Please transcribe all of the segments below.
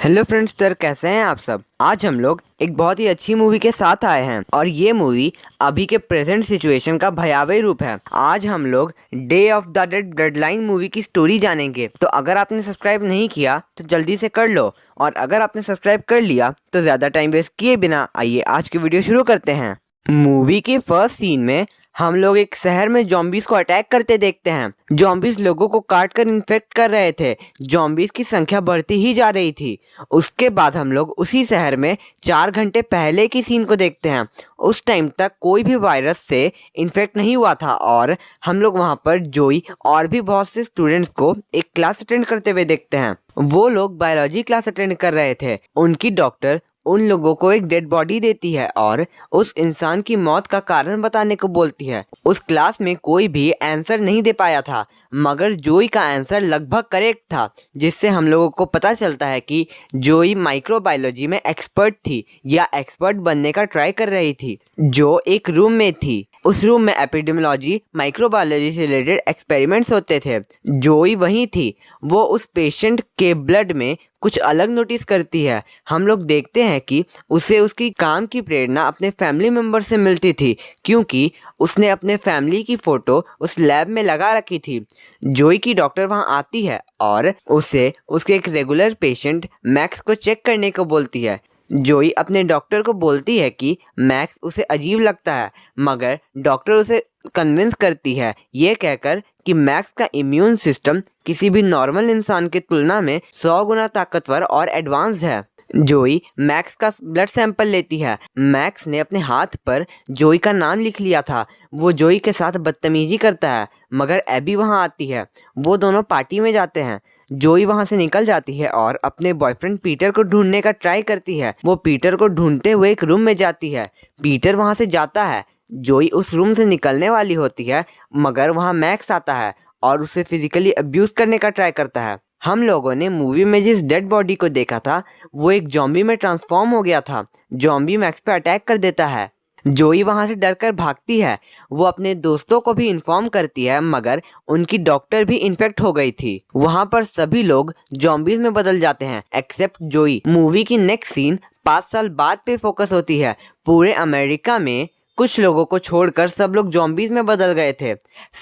Hello friends, तो कैसे हैं आप सब। आज हम लोग एक बहुत ही अच्छी मूवी के साथ आए हैं और ये मूवी अभी के प्रेजेंट सिचुएशन का भयावह रूप है। आज हम लोग day of the dead bloodline movie की स्टोरी जानेंगे। तो अगर आपने सब्सक्राइब नहीं किया तो जल्दी से कर लो, और अगर आपने सब्सक्राइब कर लिया तो ज़्यादा टाइम वेस्ट किए बिना आइए आज की वीडियो शुरू करते हैं। मूवी के फर्स्ट सीन में हम लोग एक शहर में जॉम्बीज को अटैक करते देखते हैं। जॉम्बीज लोगों को काट कर इन्फेक्ट कर रहे थे। जॉम्बीज की संख्या बढ़ती ही जा रही थी। उसके बाद हम लोग उसी शहर में 4 घंटे पहले की सीन को देखते हैं। उस टाइम तक कोई भी वायरस से इन्फेक्ट नहीं हुआ था और हम लोग वहाँ पर जोई और भी बहुत से स्टूडेंट्स को एक क्लास अटेंड करते हुए देखते हैं। वो लोग बायोलॉजी क्लास अटेंड कर रहे थे। उनकी डॉक्टर उन लोगों को एक डेड बॉडी देती है और उस इंसान की मौत का कारण बताने को बोलती है। उस क्लास में कोई भी आंसर नहीं दे पाया था, मगर जोई का आंसर लगभग करेक्ट था, जिससे हम लोगों को पता चलता है कि जोई माइक्रोबायोलॉजी में एक्सपर्ट थी या एक्सपर्ट बनने का ट्राई कर रही थी। जो एक रूम में थी, उस रूम में एपिडेमियोलॉजी माइक्रोबायोलॉजी से रिलेटेड एक्सपेरिमेंट्स होते थे। जोई वहीं थी। वो उस पेशेंट के ब्लड में कुछ अलग नोटिस करती है। हम लोग देखते हैं कि उसे उसकी काम की प्रेरणा अपने फैमिली मेम्बर से मिलती थी, क्योंकि उसने अपने फैमिली की फ़ोटो उस लैब में लगा रखी थी। जोई की डॉक्टर वहां आती है और उसे उसके एक रेगुलर पेशेंट मैक्स को चेक करने को बोलती है। जोई अपने डॉक्टर को बोलती है कि मैक्स उसे अजीब लगता है, मगर डॉक्टर उसे कन्विंस करती है ये कहकर कि मैक्स का इम्यून सिस्टम किसी भी नॉर्मल इंसान की तुलना में 100 गुना ताकतवर और एडवांस्ड है। जोई मैक्स का ब्लड सैंपल लेती है। मैक्स ने अपने हाथ पर जोई का नाम लिख लिया था। वो जोई के साथ बदतमीजी करता है, मगर एबी वहां आती है। वो दोनों पार्टी में जाते हैं। जोई वहां से निकल जाती है और अपने बॉयफ्रेंड पीटर को ढूंढने का ट्राई करती है। वो पीटर को ढूंढते हुए एक रूम में जाती है। पीटर वहां से जाता है। जोई उस रूम से निकलने वाली होती है, मगर वहां मैक्स आता है और उसे फिजिकली अब्यूज करने का ट्राई करता है। हम लोगों ने मूवी में जिस डेड बॉडी को देखा था वो एक जॉम्बी में ट्रांसफॉर्म हो गया था। जॉम्बी मैक्स पे अटैक कर देता है। जोई वहां से डरकर भागती है। वो अपने दोस्तों को भी इन्फॉर्म करती है, मगर उनकी डॉक्टर भी इन्फेक्ट हो गई थी। वहां पर सभी लोग जॉम्बीज में बदल जाते हैं एक्सेप्ट जोई। मूवी की नेक्स्ट सीन 5 साल बाद पे फोकस होती है। पूरे अमेरिका में कुछ लोगों को छोड़कर सब लोग जॉम्बीज में बदल गए थे।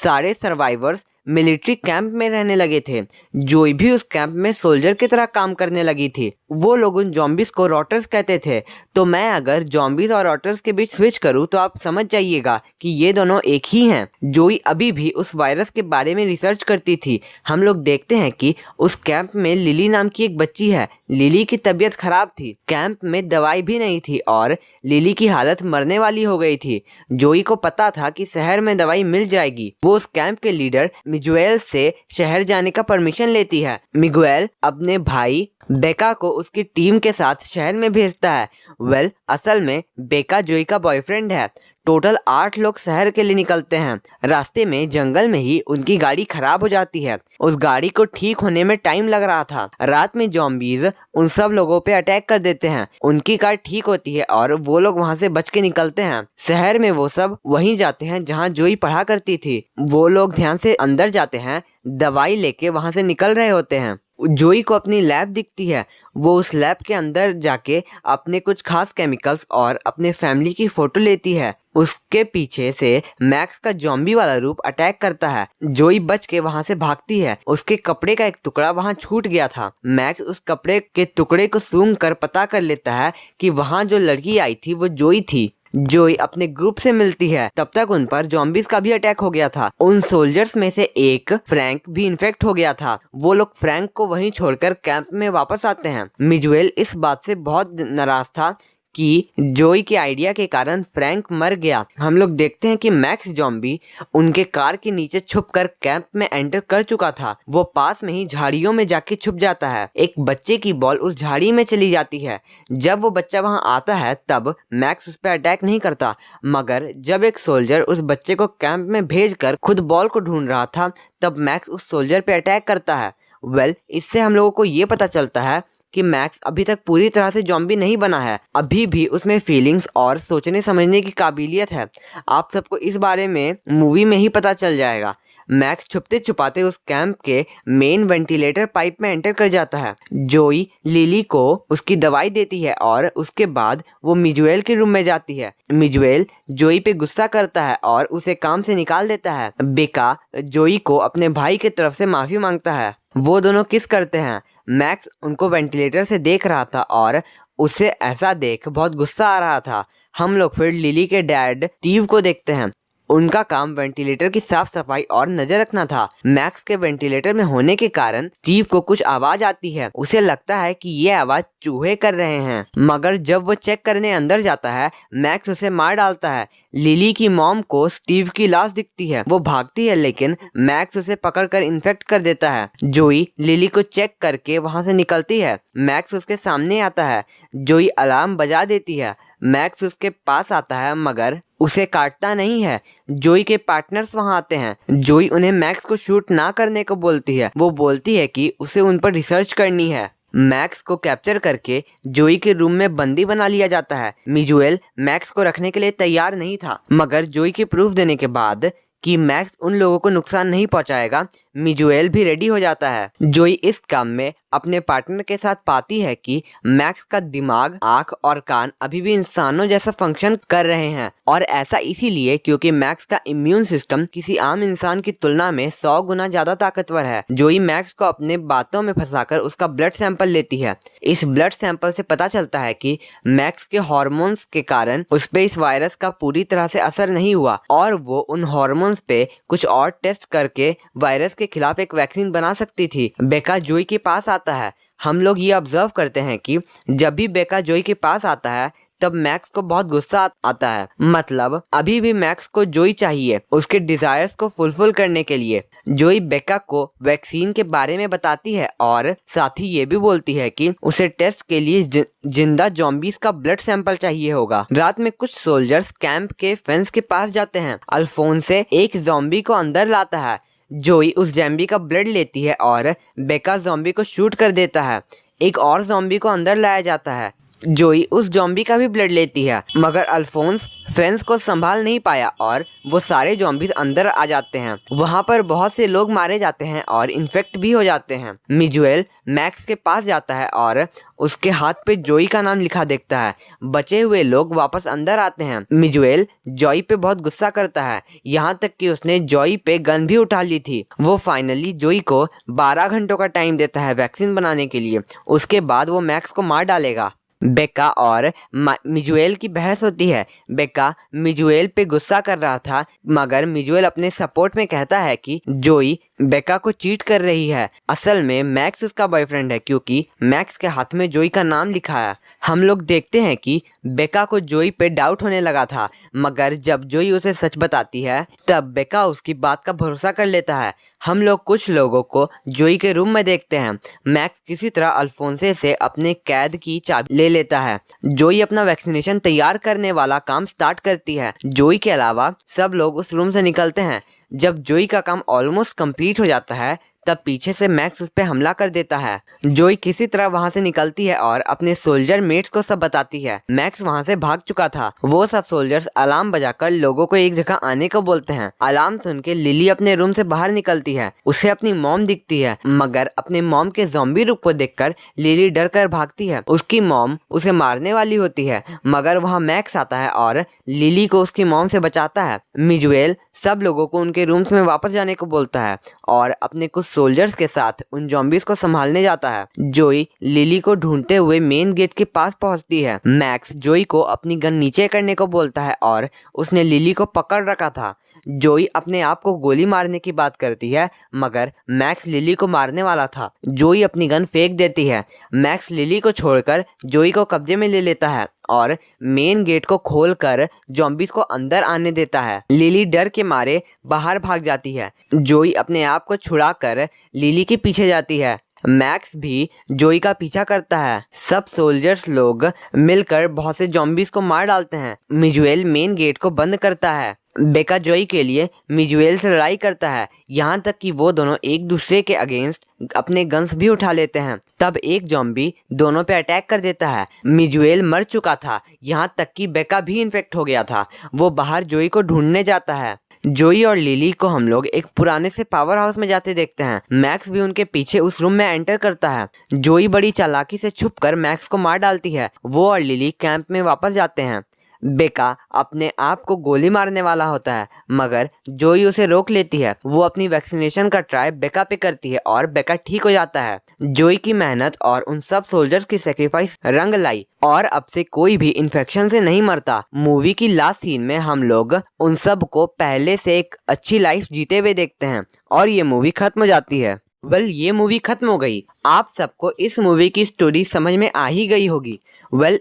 सारे सर्वाइवर्स मिलिट्री कैंप में रहने लगे थे। जोई भी उस कैंप में सोल्जर की तरह काम करने लगी थी। वो लोग उन जॉम्बीज को रॉटर्स कहते थे। तो मैं अगर जॉम्बीज और रॉटर्स के बीच स्विच करूं तो आप समझ जाइएगा कि ये दोनों एक ही हैं। जोई अभी भी उस वायरस के बारे में रिसर्च करती थी। हम लोग देखते हैं कि उस कैंप में लिली नाम की एक बच्ची है। लिली की तबीयत खराब थी। कैंप में दवाई भी नहीं थी और लिली की हालत मरने वाली हो गई थी। जोई को पता था कि शहर में दवाई मिल जाएगी। वो उस कैंप के लीडर मिगुएल से शहर जाने का परमिशन लेती है। मिगुएल अपने भाई बेका को उसकी टीम के साथ शहर में भेजता है। असल में बेका जोई का बॉयफ्रेंड है। टोटल 8 लोग शहर के लिए निकलते हैं। रास्ते में जंगल में ही उनकी गाड़ी खराब हो जाती है। उस गाड़ी को ठीक होने में टाइम लग रहा था। रात में जॉम्बीज उन सब लोगों पे अटैक कर देते हैं। उनकी कार ठीक होती है और वो लोग वहां से बच के निकलते हैं। शहर में वो सब वहीं जाते हैं जहां जोई पढ़ा करती थी। वो लोग ध्यान से अंदर जाते हैं। दवाई लेके वहां से निकल रहे होते हैं। जोई को अपनी लैब दिखती है। वो उस लैब के अंदर जाके अपने कुछ खास केमिकल्स और अपने फैमिली की फोटो लेती है। उसके पीछे से मैक्स का जॉम्बी वाला रूप अटैक करता है। जोई बच के वहां से भागती है। उसके कपड़े का एक टुकड़ा वहां छूट गया था। मैक्स उस कपड़े के टुकड़े को सूंघ कर पता कर लेता है कि वहां जो लड़की आई थी वो जोई थी। जोई अपने ग्रुप से मिलती है। तब तक उन पर जॉम्बीज का भी अटैक हो गया था। उन सोल्जर्स में से एक फ्रैंक भी इन्फेक्ट हो गया था। वो लोग फ्रैंक को वहीं छोड़कर कैंप में वापस आते हैं। मिजुएल इस बात से बहुत नाराज था कि जोई के आइडिया के कारण फ्रैंक मर गया। हम लोग देखते हैं कि मैक्स जॉम्बी उनके कार के नीचे छुपकर कैंप में एंटर कर चुका था। वो पास में ही झाड़ियों में जाके छुप जाता है। एक बच्चे की बॉल उस झाड़ी में चली जाती है। जब वो बच्चा वहां आता है तब मैक्स उस पर अटैक नहीं करता, मगर जब एक सोल्जर उस बच्चे को कैंप में भेजकर खुद बॉल को ढूंढ रहा था तब मैक्स उस सोल्जर पे अटैक करता है। इससे हम लोगों को ये पता चलता है कि मैक्स अभी तक पूरी तरह से जॉम्बी नहीं बना है। अभी भी उसमें फीलिंग्स और सोचने समझने की काबिलियत है। आप सबको इस बारे में मूवी में ही पता चल जाएगा। मैक्स छुपते छुपाते उस कैंप के मेन वेंटिलेटर पाइप में एंटर कर जाता है। जोई लिली को उसकी दवाई देती है और उसके बाद वो मिजुएल के रूम में जाती है। मिजुएल जोई पे गुस्सा करता है और उसे काम से निकाल देता है। बेका जोई को अपने भाई की तरफ से माफी मांगता है। वो दोनों किस करते हैं। मैक्स उनको वेंटिलेटर से देख रहा था और उसे ऐसा देख बहुत गुस्सा आ रहा था। हम लोग फिर लिली के डैड स्टीव को देखते हैं। उनका काम वेंटिलेटर की साफ सफाई और नजर रखना था। मैक्स के वेंटिलेटर में होने के कारण स्टीव को कुछ आवाज आती है। उसे लगता है कि ये आवाज चूहे कर रहे हैं, मगर जब वो चेक करने अंदर जाता है मैक्स उसे मार डालता है। लिली की मॉम को स्टीव की लाश दिखती है। वो भागती है लेकिन मैक्स उसे पकड़कर इन्फेक्ट कर देता है। जोई लिली को चेक करके वहां से निकलती है। मैक्स उसके सामने आता है। जोई अलार्म बजा देती है। मैक्स उसके पास आता है मगर उसे काटता नहीं है। जोई के पार्टनर्स वहां आते हैं। जोई उन्हें मैक्स को शूट ना करने को बोलती है। वो बोलती है कि उसे उन पर रिसर्च करनी है। मैक्स को कैप्चर करके जोई के रूम में बंदी बना लिया जाता है। मिजुएल मैक्स को रखने के लिए तैयार नहीं था, मगर जोई के प्रूफ देने के बाद कि मैक्स उन लोगों को नुकसान नहीं पहुंचाएगा, मिजुएल भी रेडी हो जाता है। जोई इस काम में अपने पार्टनर के साथ पाती है कि मैक्स का दिमाग, आंख और कान अभी भी इंसानों जैसा फंक्शन कर रहे हैं, और ऐसा इसीलिए क्योंकि मैक्स का इम्यून सिस्टम किसी आम इंसान की तुलना में 100 गुना ज्यादा ताकतवर है। जोई मैक्स को अपने बातों में फंसाकर उसका ब्लड सैंपल लेती है। इस ब्लड सैंपल से पता चलता है कि मैक्स के हार्मोन्स के कारण उस पे इस वायरस का पूरी तरह से असर नहीं हुआ और वो उन हार्मोन्स पे कुछ और टेस्ट करके वायरस के खिलाफ एक वैक्सीन बना सकती थी। बेका जोई के पास आता है। हम लोग ये ऑब्जर्व करते हैं कि जब भी बेका जोई के पास आता है तब मैक्स को बहुत गुस्सा आता है। मतलब अभी भी मैक्स को जोई चाहिए उसके डिजायर्स को फुलफिल करने के लिए। जोई बेका को वैक्सीन के बारे में बताती है और साथ ही ये भी बोलती है कि उसे टेस्ट के लिए जिंदा जॉम्बीज का ब्लड सैंपल चाहिए होगा। रात में कुछ सोल्जर्स कैंप के फेंस के पास जाते हैं। अल्फोंसे एक जॉम्बी को अंदर लाता है। जोई उस जॉम्बी का ब्लड लेती है और बेका जॉम्बी को शूट कर देता है। एक और जॉम्बी को अंदर लाया जाता है। जोई उस जॉम्बी का भी ब्लड लेती है, मगर अल्फोंस फेंस को संभाल नहीं पाया और वो सारे जॉम्बीज अंदर आ जाते हैं। वहां पर बहुत से लोग मारे जाते हैं और इन्फेक्ट भी हो जाते हैं। मिजुएल मैक्स के पास जाता है और उसके हाथ पे जोई का नाम लिखा देखता है। बचे हुए लोग वापस अंदर आते हैं। मिजुएल जॉई पे बहुत गुस्सा करता है, यहाँ तक कि उसने जॉई पे गन भी उठा ली थी। वो फाइनली जोई को 12 घंटों का टाइम देता है वैक्सीन बनाने के लिए। उसके बाद वो मैक्स को मार डालेगा। बेका और मिजुएल की बहस होती है। बेका मिजुएल पे गुस्सा कर रहा था, मगर मिजुएल अपने सपोर्ट में कहता है कि जोई बेका को चीट कर रही है। असल में मैक्स उसका बॉयफ्रेंड है क्योंकि मैक्स के हाथ में जोई का नाम लिखा है। हम लोग देखते हैं कि बेका को जोई पे डाउट होने लगा था, मगर जब जोई उसे सच बताती है तब बेका उसकी बात का भरोसा कर लेता है। हम लोग कुछ लोगों को जोई के रूम में देखते हैं। मैक्स किसी तरह अल्फोंसे से अपने कैद की चाबी ले लेता है। जोई अपना वैक्सीनेशन तैयार करने वाला काम स्टार्ट करती है। जोई के अलावा सब लोग उस रूम से निकलते हैं। जब जोई का काम ऑलमोस्ट कंप्लीट हो जाता है तब पीछे से मैक्स उस पर हमला कर देता है। जोई किसी तरह वहां से निकलती है और अपने सोल्जर मेट्स को सब बताती है। मैक्स वहां से भाग चुका था। वो सब सोल्जर्स अलार्म बजाकर लोगों को एक जगह आने को बोलते हैं। अलार्म सुन के लिली अपने रूम से बाहर निकलती है। उसे अपनी मॉम दिखती है, मगर अपने मॉम के ज़ॉम्बी रूप को देखकर लिली डर कर भागती है। उसकी मॉम उसे मारने वाली होती है, मगर वहाँ मैक्स आता है और लिली को उसकी मॉम से बचाता है। मिजुएल सब लोगों को उनके रूम्स में वापस जाने को बोलता है और अपने कुछ सोल्जर्स के साथ उन जॉम्बीज को संभालने जाता है। जोई लिली को ढूंढते हुए मेन गेट के पास पहुंचती है। मैक्स जोई को अपनी गन नीचे करने को बोलता है और उसने लिली को पकड़ रखा था। जोई अपने आप को गोली मारने की बात करती है, मगर मैक्स लिली को मारने वाला था। जोई अपनी गन फेंक देती है। मैक्स लिली को छोड़कर जोई को कब्जे में ले लेता है और मेन गेट को खोलकर जॉम्बीज को अंदर आने देता है। लिली डर के मारे बाहर भाग जाती है। जोई अपने आप को छुड़ाकर लिली के पीछे जाती है। मैक्स भी जोई का पीछा करता है। सब सोल्जर्स लोग मिलकर बहुत से जॉम्बीज को मार डालते हैं। मिजुएल मेन गेट को बंद करता है। बेका जोई के लिए मिजुएल से लड़ाई करता है, यहाँ तक कि वो दोनों एक दूसरे के अगेंस्ट अपने गन्स भी उठा लेते हैं। तब एक जॉम्बी दोनों पे अटैक कर देता है। मिजुएल मर चुका था, यहाँ तक कि बेका भी इन्फेक्ट हो गया था। वो बाहर जोई को ढूंढने जाता है। जोई और लिली को हम लोग एक पुराने से पावर हाउस में जाते देखते हैं। मैक्स भी उनके पीछे उस रूम में एंटर करता है। जोई बड़ी चालाकी से छुपकर मैक्स को मार डालती है। वो और लिली कैंप में वापस जाते हैं। बेका अपने आप को गोली मारने वाला होता है, मगर जोई उसे रोक लेती है। वो अपनी वैक्सीनेशन का ट्राई बेका पे करती है और बेका ठीक हो जाता है। जोई की मेहनत और उन सब सोल्जर्स की सेक्रीफाइस रंग लाई और अब से कोई भी इन्फेक्शन से नहीं मरता। मूवी की लास्ट सीन में हम लोग उन सब को पहले से एक अच्छी लाइफ जीते हुए देखते हैं और ये मूवी खत्म हो जाती है। ये मूवी खत्म हो गई। आप सबको इस मूवी की स्टोरी समझ में आ ही गई होगी।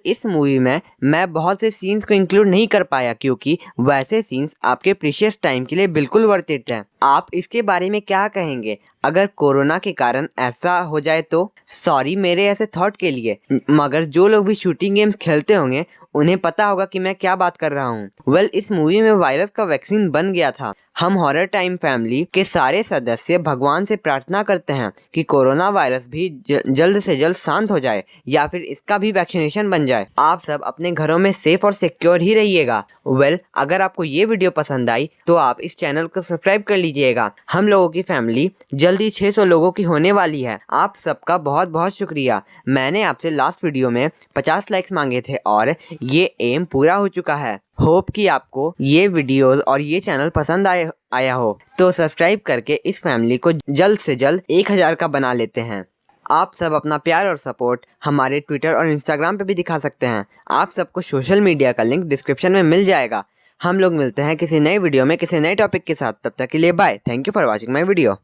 इस मूवी में मैं बहुत से सीन्स को इंक्लूड नहीं कर पाया क्योंकि वैसे सीन्स आपके प्रीशियस टाइम के लिए बिल्कुल वर्थ इट है। आप इसके बारे में क्या कहेंगे? अगर कोरोना के कारण ऐसा हो जाए तो सॉरी मेरे ऐसे थॉट के लिए, मगर जो लोग भी शूटिंग गेम्स खेलते होंगे उन्हें पता होगा कि मैं क्या बात कर रहा हूँ। इस मूवी में वायरस का वैक्सीन बन गया था। हम हॉरर टाइम फैमिली के सारे सदस्य भगवान से प्रार्थना करते हैं कि कोरोना वायरस भी जल्द से जल्द शांत हो जाए या फिर इसका भी वैक्सीनेशन बन जाए। आप सब अपने घरों में सेफ और सिक्योर ही रहिएगा। अगर आपको ये वीडियो पसंद आई तो आप इस चैनल को सब्सक्राइब कर लीजिएगा। हम लोगों की फैमिली जल्दी 600 लोगों की होने वाली है। आप सबका बहुत बहुत शुक्रिया। मैंने आपसे लास्ट वीडियो में 50 लाइक्स मांगे थे और ये एम पूरा हो चुका है। होप कि आपको ये वीडियोस और ये चैनल पसंद आया हो, तो सब्सक्राइब करके इस फैमिली को जल्द से जल्द 1000 का बना लेते हैं। आप सब अपना प्यार और सपोर्ट हमारे ट्विटर और इंस्टाग्राम पे भी दिखा सकते हैं। आप सबको सोशल मीडिया का लिंक डिस्क्रिप्शन में मिल जाएगा। हम लोग मिलते हैं किसी नए वीडियो में किसी नए टॉपिक के साथ। तब तक के लिए bye. Thank you for watching my video.